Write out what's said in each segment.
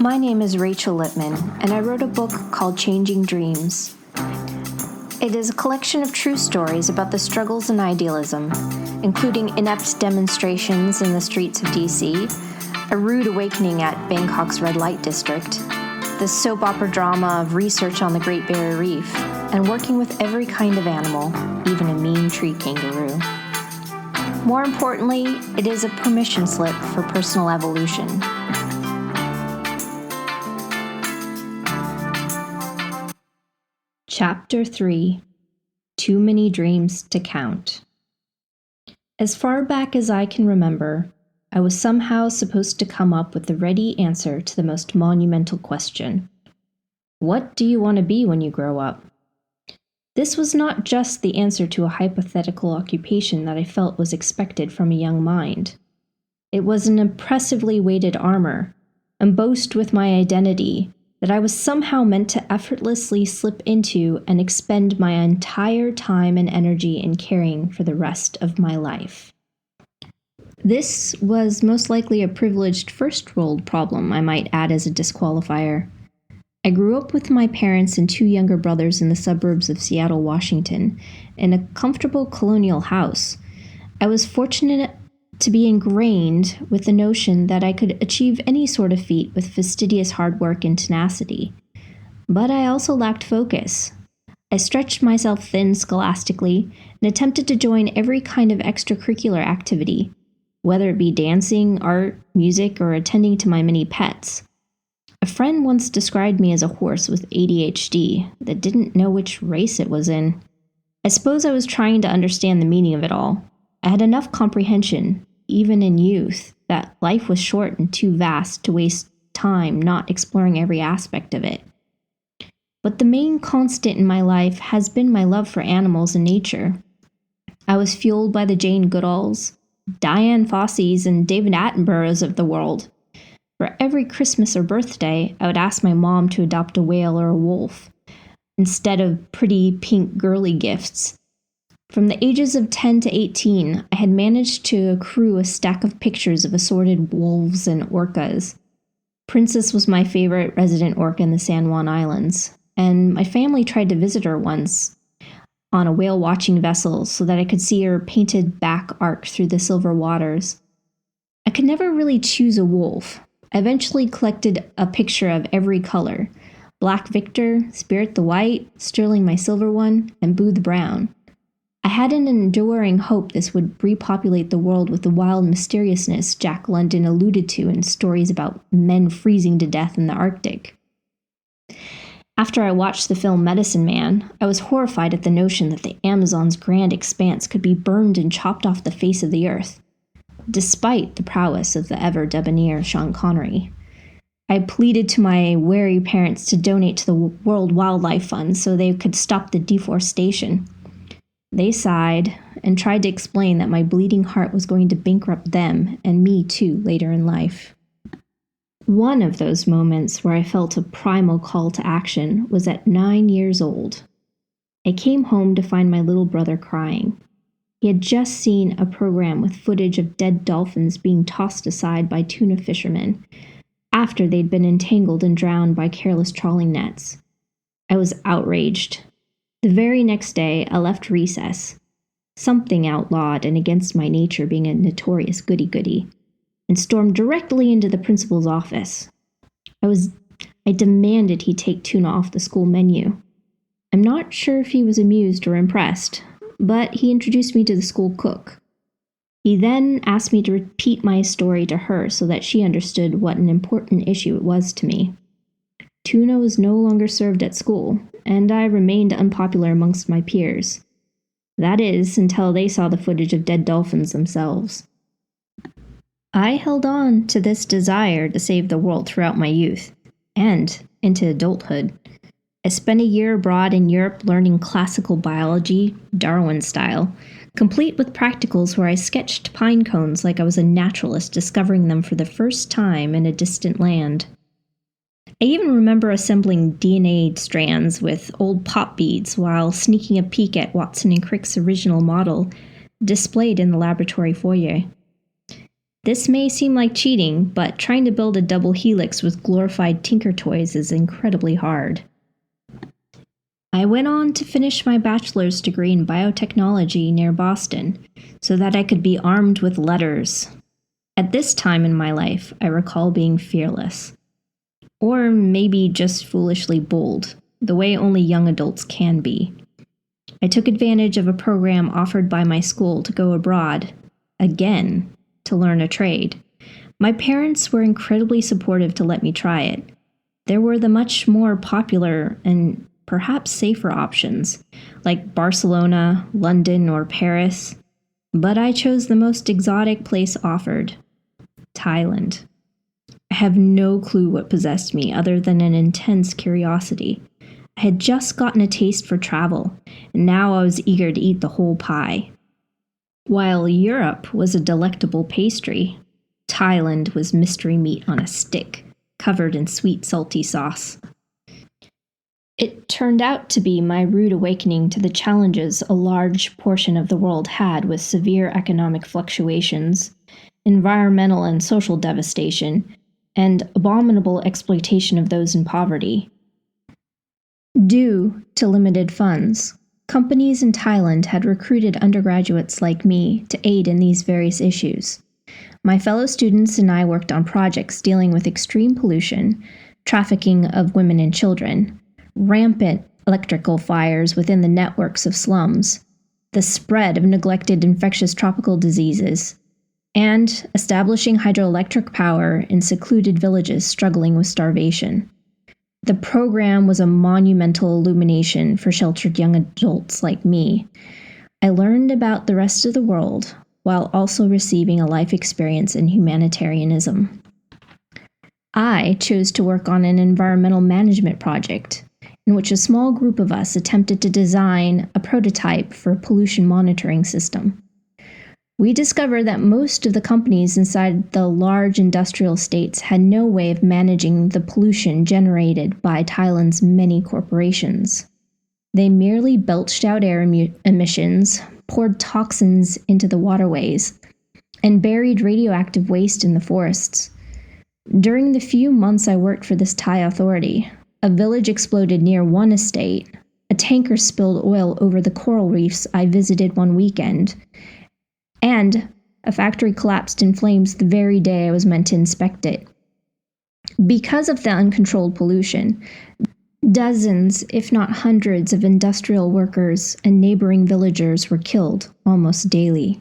My name is Rachel Lippman, and I wrote a book called Changing Dreams. It is a collection of true stories about the struggles and idealism, including inept demonstrations in the streets of DC, a rude awakening at Bangkok's red light district, the soap opera drama of research on the Great Barrier Reef, and working with every kind of animal, even a mean tree kangaroo. More importantly, it is a permission slip for personal evolution. Chapter 3: Too Many Dreams to Count. As far back as I can remember, I was somehow supposed to come up with the ready answer to the most monumental question. What do you want to be when you grow up? This was not just the answer to a hypothetical occupation that I felt was expected from a young mind. It was an impressively weighted armor, embossed with my identity, that I was somehow meant to effortlessly slip into and expend my entire time and energy in carrying for the rest of my life. This was most likely a privileged first-world problem, I might add as a disqualifier. I grew up with my parents and two younger brothers in the suburbs of Seattle, Washington, in a comfortable colonial house. I was fortunate to be ingrained with the notion that I could achieve any sort of feat with fastidious hard work and tenacity. But I also lacked focus. I stretched myself thin scholastically and attempted to join every kind of extracurricular activity, whether it be dancing, art, music, or attending to my many pets. A friend once described me as a horse with ADHD that didn't know which race it was in. I suppose I was trying to understand the meaning of it all. I had enough comprehension, even in youth, that life was short and too vast to waste time not exploring every aspect of it. But the main constant in my life has been my love for animals and nature. I was fueled by the Jane Goodalls, Diane Fosseys, and David Attenboroughs of the world. For every Christmas or birthday, I would ask my mom to adopt a whale or a wolf, instead of pretty pink girly gifts. From the ages of 10 to 18, I had managed to accrue a stack of pictures of assorted wolves and orcas. Princess was my favorite resident orca in the San Juan Islands, and my family tried to visit her once on a whale-watching vessel so that I could see her painted back arc through the silver waters. I could never really choose a wolf. I eventually collected a picture of every color: Black Victor, Spirit the White, Sterling my silver one, and Boo the Brown. I had an enduring hope this would repopulate the world with the wild mysteriousness Jack London alluded to in stories about men freezing to death in the Arctic. After I watched the film Medicine Man, I was horrified at the notion that the Amazon's grand expanse could be burned and chopped off the face of the earth, despite the prowess of the ever-debonair Sean Connery. I pleaded to my wary parents to donate to the World Wildlife Fund so they could stop the deforestation. They sighed and tried to explain that my bleeding heart was going to bankrupt them and me too later in life. One of those moments where I felt a primal call to action was at 9 years old. I came home to find my little brother crying. He had just seen a program with footage of dead dolphins being tossed aside by tuna fishermen after they'd been entangled and drowned by careless trawling nets. I was outraged. The very next day, I left recess, something outlawed and against my nature being a notorious goody-goody, and stormed directly into the principal's office. I demanded he take tuna off the school menu. I'm not sure if he was amused or impressed, but he introduced me to the school cook. He then asked me to repeat my story to her so that she understood what an important issue it was to me. Tuna was no longer served at school, and I remained unpopular amongst my peers. That is, until they saw the footage of dead dolphins themselves. I held on to this desire to save the world throughout my youth, and into adulthood. I spent a year abroad in Europe learning classical biology, Darwin style, complete with practicals where I sketched pine cones like I was a naturalist discovering them for the first time in a distant land. I even remember assembling DNA strands with old pop beads while sneaking a peek at Watson and Crick's original model displayed in the laboratory foyer. This may seem like cheating, but trying to build a double helix with glorified Tinker Toys is incredibly hard. I went on to finish my bachelor's degree in biotechnology near Boston, so that I could be armed with letters. At this time in my life, I recall being fearless. Or maybe just foolishly bold, the way only young adults can be. I took advantage of a program offered by my school to go abroad, again, to learn a trade. My parents were incredibly supportive to let me try it. There were the much more popular and perhaps safer options, like Barcelona, London, or Paris, but I chose the most exotic place offered, Thailand. I have no clue what possessed me other than an intense curiosity. I had just gotten a taste for travel, and now I was eager to eat the whole pie. While Europe was a delectable pastry, Thailand was mystery meat on a stick, covered in sweet, salty sauce. It turned out to be my rude awakening to the challenges a large portion of the world had with severe economic fluctuations, environmental and social devastation, and abominable exploitation of those in poverty. Due to limited funds, companies in Thailand had recruited undergraduates like me to aid in these various issues. My fellow students and I worked on projects dealing with extreme pollution, trafficking of women and children, rampant electrical fires within the networks of slums, the spread of neglected infectious tropical diseases, and establishing hydroelectric power in secluded villages struggling with starvation. The program was a monumental illumination for sheltered young adults like me. I learned about the rest of the world while also receiving a life experience in humanitarianism. I chose to work on an environmental management project in which a small group of us attempted to design a prototype for a pollution monitoring system. We discovered that most of the companies inside the large industrial estates had no way of managing the pollution generated by Thailand's many corporations. They merely belched out air emissions, poured toxins into the waterways, and buried radioactive waste in the forests. During the few months I worked for this Thai authority, a village exploded near one estate, a tanker spilled oil over the coral reefs I visited one weekend, and a factory collapsed in flames the very day I was meant to inspect it. Because of the uncontrolled pollution, dozens, if not hundreds, of industrial workers and neighboring villagers were killed almost daily.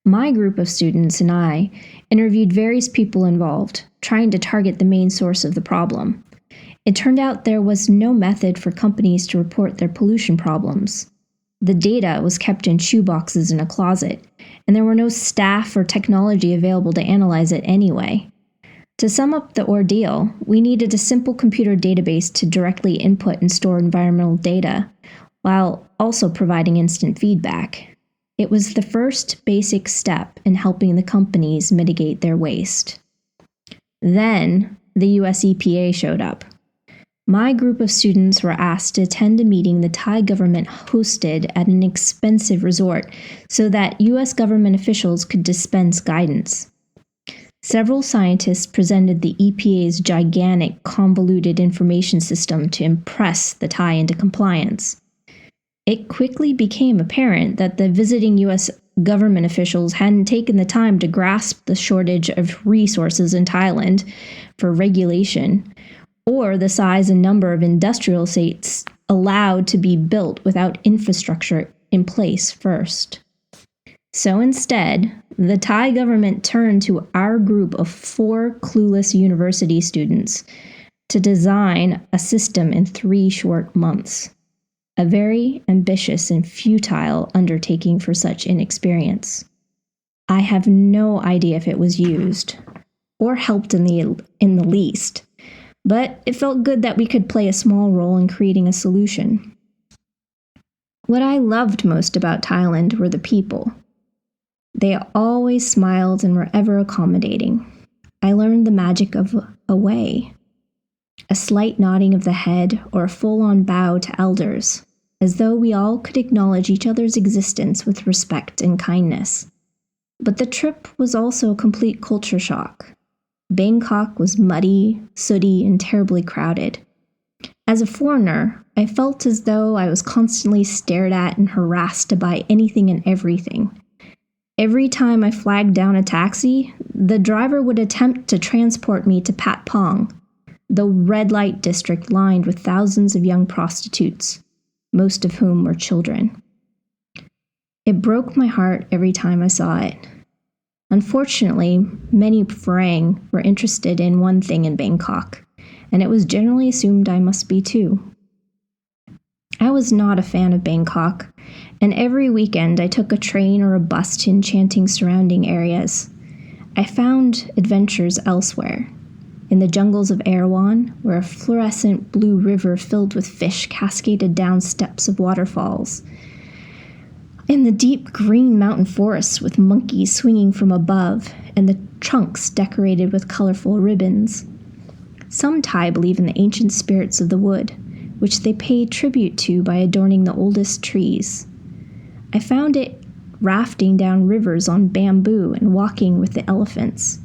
My group of students and I interviewed various people involved, trying to target the main source of the problem. It turned out there was no method for companies to report their pollution problems. The data was kept in shoeboxes in a closet, and there were no staff or technology available to analyze it anyway. To sum up the ordeal, we needed a simple computer database to directly input and store environmental data, while also providing instant feedback. It was the first basic step in helping the companies mitigate their waste. Then, the US EPA showed up. My group of students were asked to attend a meeting the Thai government hosted at an expensive resort so that US government officials could dispense guidance. Several scientists presented the EPA's gigantic, convoluted information system to impress the Thai into compliance. It quickly became apparent that the visiting US government officials hadn't taken the time to grasp the shortage of resources in Thailand for regulation, or the size and number of industrial estates allowed to be built without infrastructure in place first. So instead, the Thai government turned to our group of 4 clueless university students to design a system in 3 short months. A very ambitious and futile undertaking for such inexperience. I have no idea if it was used, or helped in the least, but it felt good that we could play a small role in creating a solution. What I loved most about Thailand were the people. They always smiled and were ever accommodating. I learned the magic of a way. A slight nodding of the head or a full-on bow to elders, as though we all could acknowledge each other's existence with respect and kindness. But the trip was also a complete culture shock. Bangkok was muddy, sooty, and terribly crowded. As a foreigner, I felt as though I was constantly stared at and harassed to buy anything and everything. Every time I flagged down a taxi, the driver would attempt to transport me to Pat Pong, the red light district lined with thousands of young prostitutes, most of whom were children. It broke my heart every time I saw it. Unfortunately, many Farang were interested in one thing in Bangkok, and it was generally assumed I must be too. I was not a fan of Bangkok, and every weekend I took a train or a bus to enchanting surrounding areas. I found adventures elsewhere. In the jungles of Erewhon, where a fluorescent blue river filled with fish cascaded down steps of waterfalls. In the deep green mountain forests with monkeys swinging from above, and the trunks decorated with colorful ribbons. Some Thai believe in the ancient spirits of the wood, which they pay tribute to by adorning the oldest trees. I found it rafting down rivers on bamboo and walking with the elephants.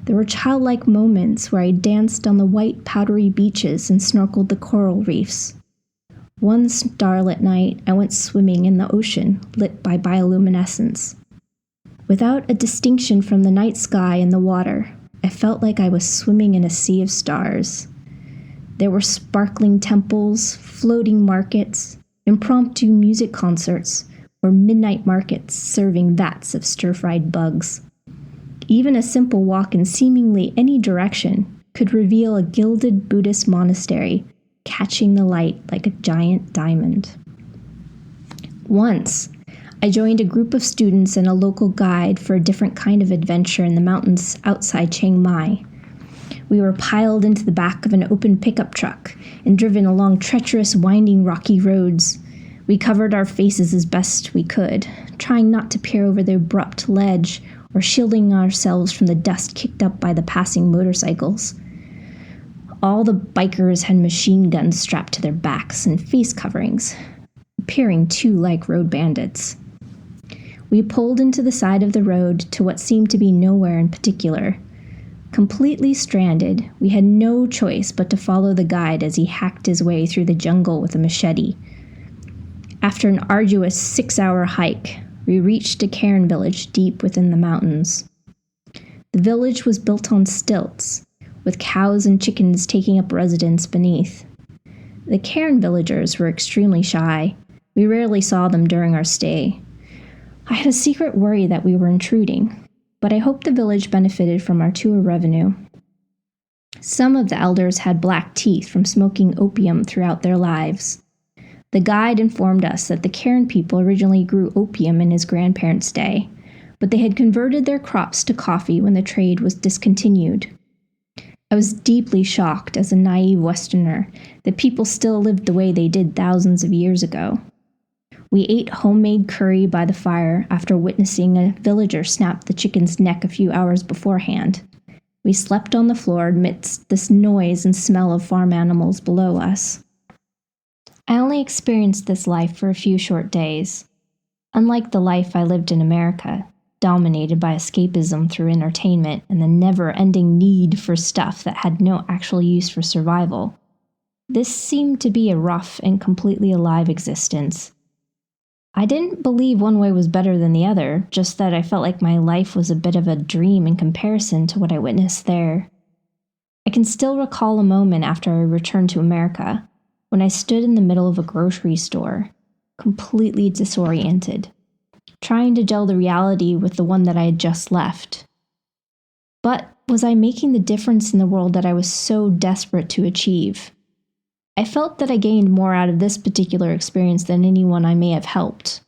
There were childlike moments where I danced on the white, powdery beaches and snorkeled the coral reefs. One starlit night, I went swimming in the ocean, lit by bioluminescence. Without a distinction from the night sky and the water, I felt like I was swimming in a sea of stars. There were sparkling temples, floating markets, impromptu music concerts, or midnight markets serving vats of stir-fried bugs. Even a simple walk in seemingly any direction could reveal a gilded Buddhist monastery catching the light like a giant diamond. Once, I joined a group of students and a local guide for a different kind of adventure in the mountains outside Chiang Mai. We were piled into the back of an open pickup truck and driven along treacherous, winding, rocky roads. We covered our faces as best we could, trying not to peer over the abrupt ledge or shielding ourselves from the dust kicked up by the passing motorcycles. All the bikers had machine guns strapped to their backs and face coverings, appearing too like road bandits. We pulled into the side of the road to what seemed to be nowhere in particular. Completely stranded, we had no choice but to follow the guide as he hacked his way through the jungle with a machete. After an arduous 6-hour hike, we reached a cairn village deep within the mountains. The village was built on stilts, with cows and chickens taking up residence beneath. The cairn villagers were extremely shy. We rarely saw them during our stay. I had a secret worry that we were intruding, but I hoped the village benefited from our tour revenue. Some of the elders had black teeth from smoking opium throughout their lives. The guide informed us that the cairn people originally grew opium in his grandparents' day, but they had converted their crops to coffee when the trade was discontinued. I was deeply shocked as a naive Westerner that people still lived the way they did thousands of years ago. We ate homemade curry by the fire after witnessing a villager snap the chicken's neck a few hours beforehand. We slept on the floor amidst this noise and smell of farm animals below us. I only experienced this life for a few short days. Unlike the life I lived in America, dominated by escapism through entertainment and the never-ending need for stuff that had no actual use for survival, this seemed to be a rough and completely alive existence. I didn't believe one way was better than the other, just that I felt like my life was a bit of a dream in comparison to what I witnessed there. I can still recall a moment after I returned to America, when I stood in the middle of a grocery store, completely disoriented, trying to gel the reality with the one that I had just left. But was I making the difference in the world that I was so desperate to achieve? I felt that I gained more out of this particular experience than anyone I may have helped.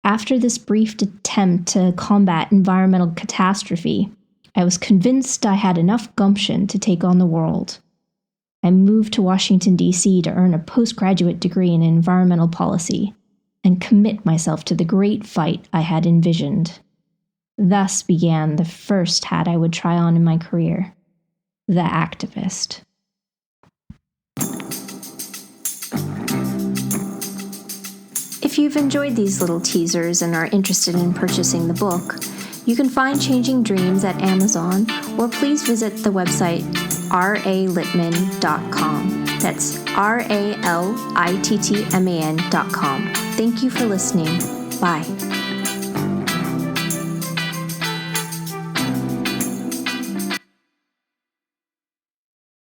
After this brief attempt to combat environmental catastrophe, I was convinced I had enough gumption to take on the world. I moved to Washington, D.C. to earn a postgraduate degree in environmental policy and commit myself to the great fight I had envisioned. Thus began the first hat I would try on in my career, the activist. If you've enjoyed these little teasers and are interested in purchasing the book, You can find Changing Dreams at Amazon, or please visit the website ralittman.com. That's ralittman.com. Thank you for listening. Bye.